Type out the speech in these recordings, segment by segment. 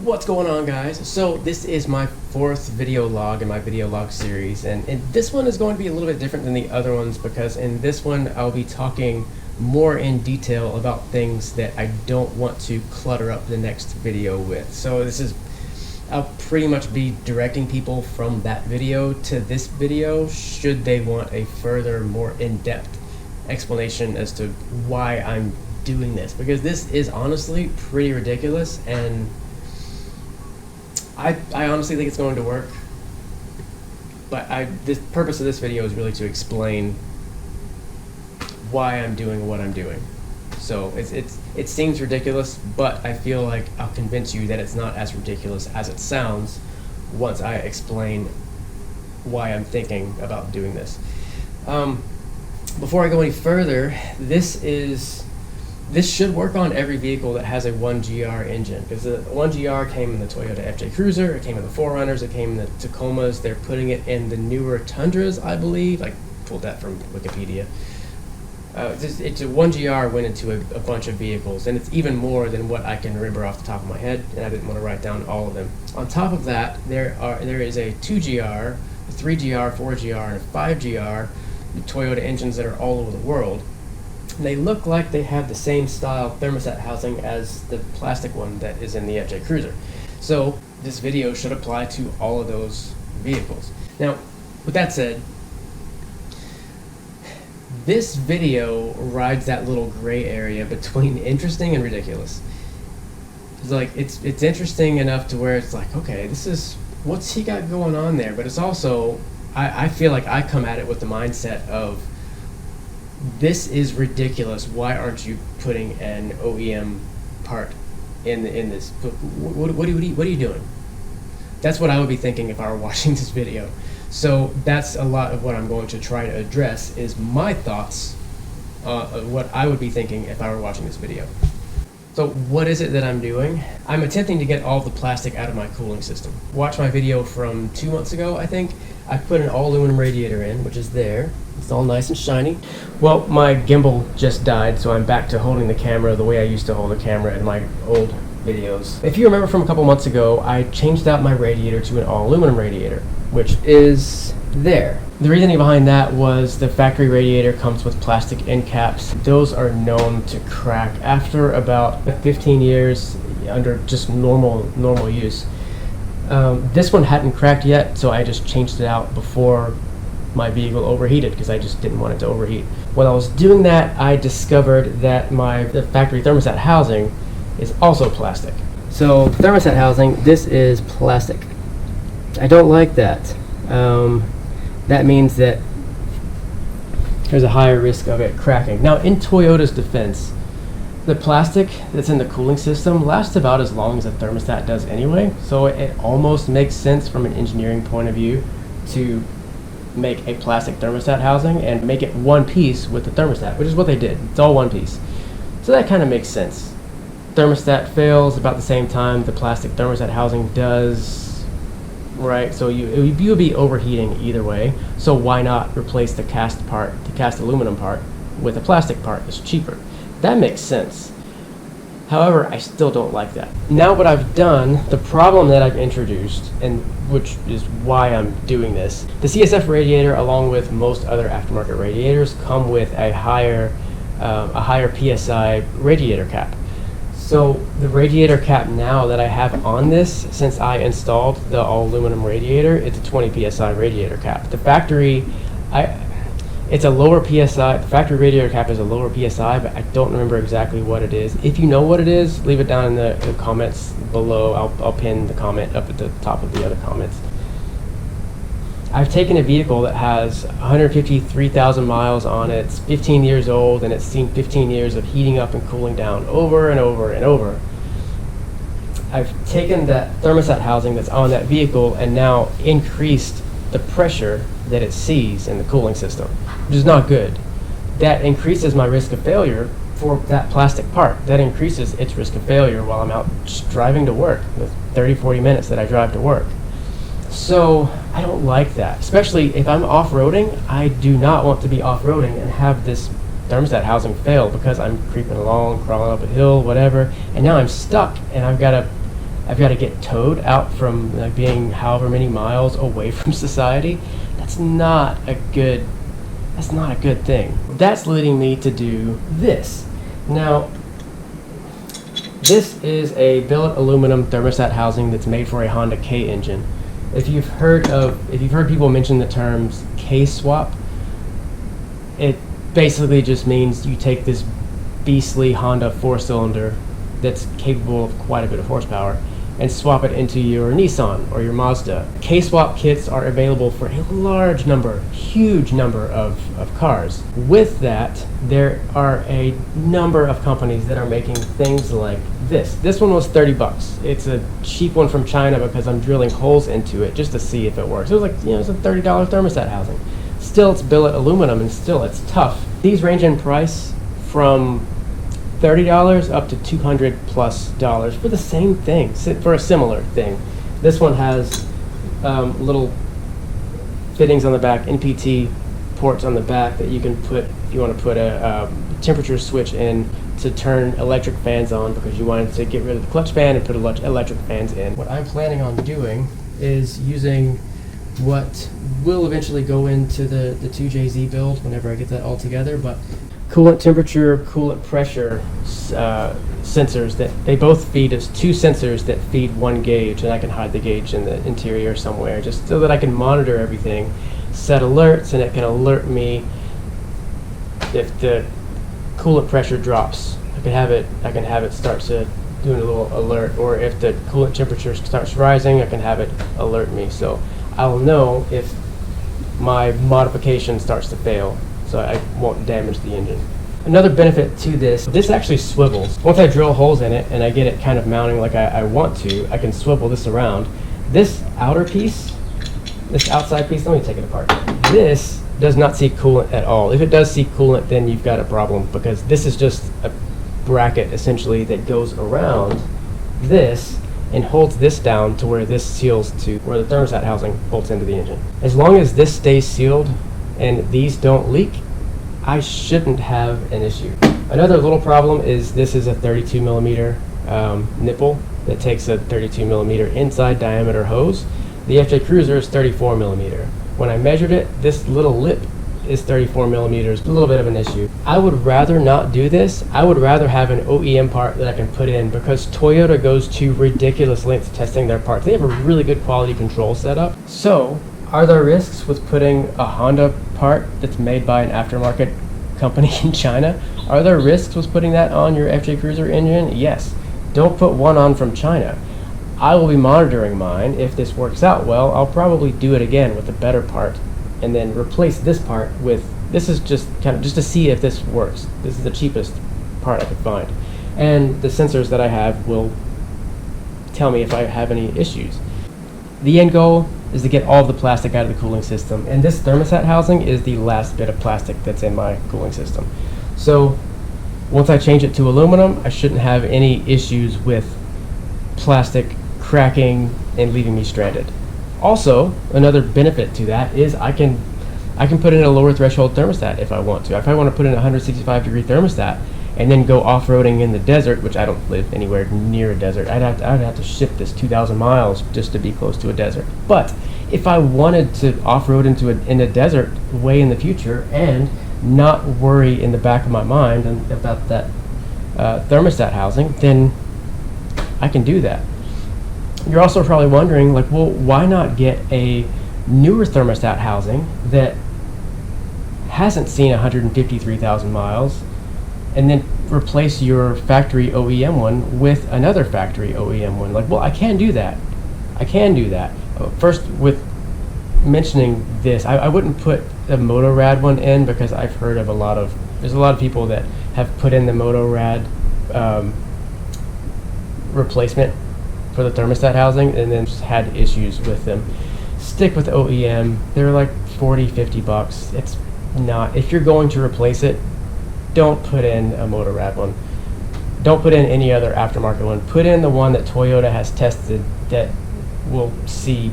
What's going on, guys? So this is my fourth video log in my video log series, and this one is going to be a little bit different than the other ones because in this one I'll be talking more in detail about things that I don't want to clutter up the next video with. So I'll pretty much be directing people from that video to this video should they want a further, more in-depth explanation as to why I'm doing this, because this is honestly pretty ridiculous, and I honestly think it's going to work, but the purpose of this video is really to explain why I'm doing what I'm doing. So it seems ridiculous, but I feel like I'll convince you that it's not as ridiculous as it sounds once I explain why I'm thinking about doing this. Before I go any further, this should work on every vehicle that has a 1GR engine, because the 1GR came in the Toyota FJ Cruiser, it came in the 4Runners, it came in the Tacomas. They're putting it in the newer Tundras, I believe. I pulled that from Wikipedia. It's a 1GR went into a bunch of vehicles, and it's even more than what I can remember off the top of my head, and I didn't want to write down all of them. On top of that, there is a 2GR, a 3GR, 4GR, and a 5GR Toyota engines that are all over the world. They look like they have the same style thermostat housing as the plastic one that is in the FJ Cruiser. So this video should apply to all of those vehicles. Now, with that said, this video rides that little gray area between interesting and ridiculous. It's like it's interesting enough to where it's like, okay, what's he got going on there? But it's also, I feel like I come at it with the mindset of, this is ridiculous. Why aren't you putting an OEM part in this? What are you doing? That's what I would be thinking if I were watching this video. So that's a lot of what I'm going to try to address, is my thoughts of what I would be thinking if I were watching this video. So what is it that I'm doing? I'm attempting to get all the plastic out of my cooling system. Watch my video from 2 months ago, I think. I put an all aluminum radiator in, which is there. It's all nice and shiny. Well, my gimbal just died, so I'm back to holding the camera the way I used to hold a camera in my old videos. If you remember from a couple months ago, I changed out my radiator to an all aluminum radiator, which is there. The reasoning behind that was the factory radiator comes with plastic end caps. Those are known to crack after about 15 years under just normal use. This one hadn't cracked yet, so I just changed it out before my vehicle overheated, because I just didn't want it to overheat. While I was doing that, I discovered that the factory thermostat housing is also plastic. So the thermostat housing, this is plastic. I don't like that. That means that there's a higher risk of it cracking. Now, in Toyota's defense, the plastic that's in the cooling system lasts about as long as a thermostat does anyway, so it almost makes sense from an engineering point of view to make a plastic thermostat housing and make it one piece with the thermostat, which is what they did. It's all one piece. So that kind of makes sense. Thermostat fails about the same time the plastic thermostat housing does, right? So you would be overheating either way, so why not replace the cast aluminum part with a plastic part? It's cheaper. That makes sense. However, I still don't like that. Now what I've done, the problem that I've introduced, and which is why I'm doing this, the CSF radiator, along with most other aftermarket radiators, come with a higher PSI radiator cap. So the radiator cap now that I have on this, since I installed the all aluminum radiator, it's a 20 PSI radiator cap. The factory, it's a lower PSI. The factory radiator cap is a lower PSI, but I don't remember exactly what it is. If you know what it is, leave it down in the comments below. I'll pin the comment up at the top of the other comments. I've taken a vehicle that has 153,000 miles on it. It's 15 years old, and it's seen 15 years of heating up and cooling down over and over and over. I've taken that thermostat housing that's on that vehicle and now increased the pressure that it sees in the cooling system, which is not good. That increases my risk of failure for that plastic part. That increases its risk of failure while I'm out driving to work, the 30-40 minutes that I drive to work. So I don't like that, especially if I'm off-roading. I do not want to be off-roading and have this thermostat housing fail because I'm creeping along, crawling up a hill, whatever, and now I'm stuck and I've got I've got to get towed out from like being however many miles away from society. That's not a good thing. That's leading me to do this. Now, this is a billet aluminum thermostat housing that's made for a Honda K engine. If you've heard people mention the terms K-swap, it basically just means you take this beastly Honda 4-cylinder that's capable of quite a bit of horsepower and swap it into your Nissan or your Mazda. K-swap kits are available for a huge number of cars. With that, there are a number of companies that are making things like this. This one was 30 bucks. It's a cheap one from China because I'm drilling holes into it just to see if it works. It was like, it's a $30 thermostat housing. Still, it's billet aluminum and still it's tough. These range in price from $30 up to $200+ for the same thing, for a similar thing. This one has little fittings on the back, NPT ports on the back that you can put if you want to put a temperature switch in to turn electric fans on because you wanted to get rid of the clutch fan and put electric fans in. What I'm planning on doing is using what will eventually go into the 2JZ build whenever I get that all together, but coolant temperature, coolant pressure sensors that they both feed as two sensors that feed one gauge, and I can hide the gauge in the interior somewhere just so that I can monitor everything, set alerts, and it can alert me if the coolant pressure drops. I can have it start to doing a little alert, or if the coolant temperature starts rising, I can have it alert me, so I'll know if my modification starts to fail, so I won't damage the engine. Another benefit to this actually swivels. Once I drill holes in it and I get it kind of mounting like I want to, I can swivel this around. This outer piece, this outside piece, let me take it apart. This does not see coolant at all. If it does see coolant, then you've got a problem because this is just a bracket essentially that goes around this and holds this down to where this seals to where the thermostat housing bolts into the engine. As long as this stays sealed and these don't leak, I shouldn't have an issue. Another little problem is this is a 32 millimeter nipple that takes a 32 millimeter inside diameter hose. The FJ Cruiser is 34 millimeter. When I measured it, this little lip is 34 millimeters, a little bit of an issue. I would rather not do this. I would rather have an OEM part that I can put in because Toyota goes to ridiculous lengths testing their parts. They have a really good quality control setup. So, are there risks with putting a Honda part that's made by an aftermarket company in China? Are there risks with putting that on your FJ Cruiser engine? Yes. Don't put one on from China. I will be monitoring mine. If this works out well, I'll probably do it again with a better part and then replace this part with, this is just kind of just to see if this works. This is the cheapest part I could find. And the sensors that I have will tell me if I have any issues. The end goal is to get all of the plastic out of the cooling system, and this thermostat housing is the last bit of plastic that's in my cooling system. So once I change it to aluminum, I shouldn't have any issues with plastic cracking and leaving me stranded. Also, another benefit to that is I can put in a lower threshold thermostat if I want to. If I want to put in a 165 degree thermostat and then go off-roading in the desert, which I don't live anywhere near a desert, I'd have to ship this 2,000 miles just to be close to a desert. But if I wanted to off-road in a desert way in the future and not worry in the back of my mind about that thermostat housing, then I can do that. You're also probably wondering, like, well, why not get a newer thermostat housing that hasn't seen 153,000 miles and then replace your factory OEM one with another factory OEM one? Like, well, I can do that. First, with mentioning this, I wouldn't put a Motorrad one in because I've heard of there's a lot of people that have put in the Motorrad replacement for the thermostat housing and then just had issues with them. Stick with OEM. They're like 40, 50 bucks. It's not, if you're going to replace it, don't put in a Motorrad one. Don't put in any other aftermarket one. Put in the one that Toyota has tested that will see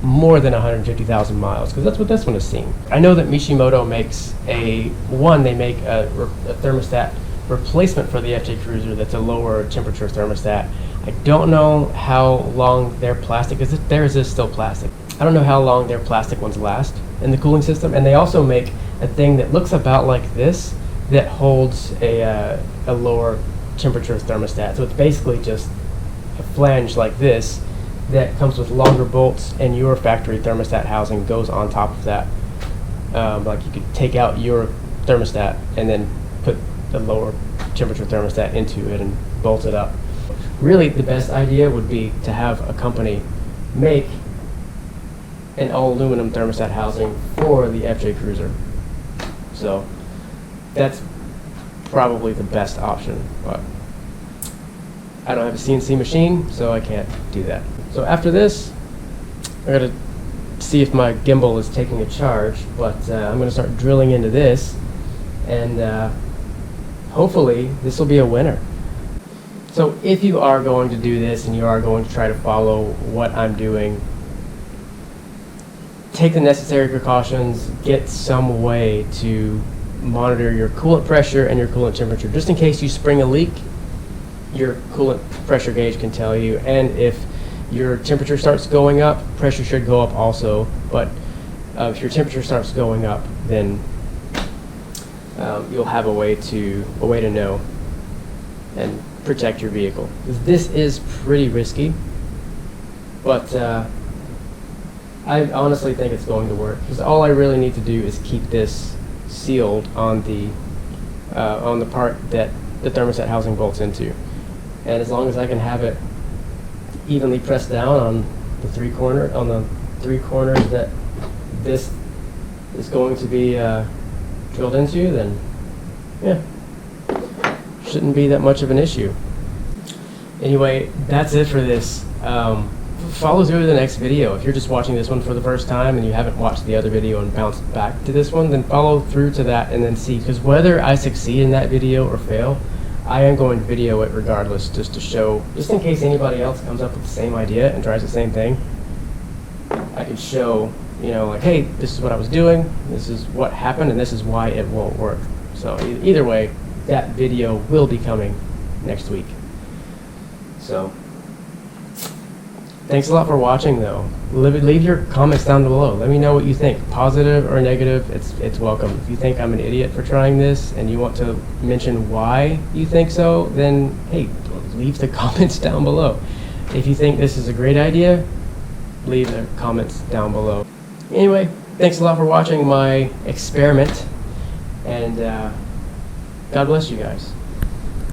more than 150,000 miles, because that's what this one has seen. I know that Mishimoto makes a thermostat replacement for the FJ Cruiser that's a lower temperature thermostat. I don't know how long their plastic is. Theirs is still plastic. I don't know how long their plastic ones last in the cooling system. And they also make a thing that looks about like this that holds a lower temperature thermostat. So it's basically just a flange like this that comes with longer bolts, and your factory thermostat housing goes on top of that. Like you could take out your thermostat and then put the lower temperature thermostat into it and bolt it up. Really, the best idea would be to have a company make an all aluminum thermostat housing for the FJ Cruiser. So that's probably the best option, but I don't have a CNC machine, so I can't do that. So after this, I gotta see if my gimbal is taking a charge, but I'm gonna start drilling into this, and hopefully this will be a winner. So if you are going to do this and you are going to try to follow what I'm doing, take the necessary precautions, get some way to monitor your coolant pressure and your coolant temperature. Just in case you spring a leak, your coolant pressure gauge can tell you, and if your temperature starts going up, pressure should go up also, but if your temperature starts going up, then you'll have a way to know and protect your vehicle. This is pretty risky, but I honestly think it's going to work, because all I really need to do is keep this sealed on the part that the thermostat housing bolts into, and as long as I can have it evenly pressed down on the three corners that this is going to be drilled into, then yeah, shouldn't be that much of an issue. Anyway, that's it for this. Follow through to the next video. If you're just watching this one for the first time and you haven't watched the other video and bounced back to this one, then follow through to that and then see, because whether I succeed in that video or fail, I am going to video it regardless, just to show, just in case anybody else comes up with the same idea and tries the same thing, I can show, like, hey, this is what I was doing, this is what happened, and this is why it won't work. So either way, that video will be coming next week. So thanks a lot for watching, though. Leave your comments down below. Let me know what you think, positive or negative. It's welcome. If you think I'm an idiot for trying this and you want to mention why you think so, then hey, leave the comments down below. If you think this is a great idea, leave the comments down below. Anyway, thanks a lot for watching my experiment, and God bless you guys.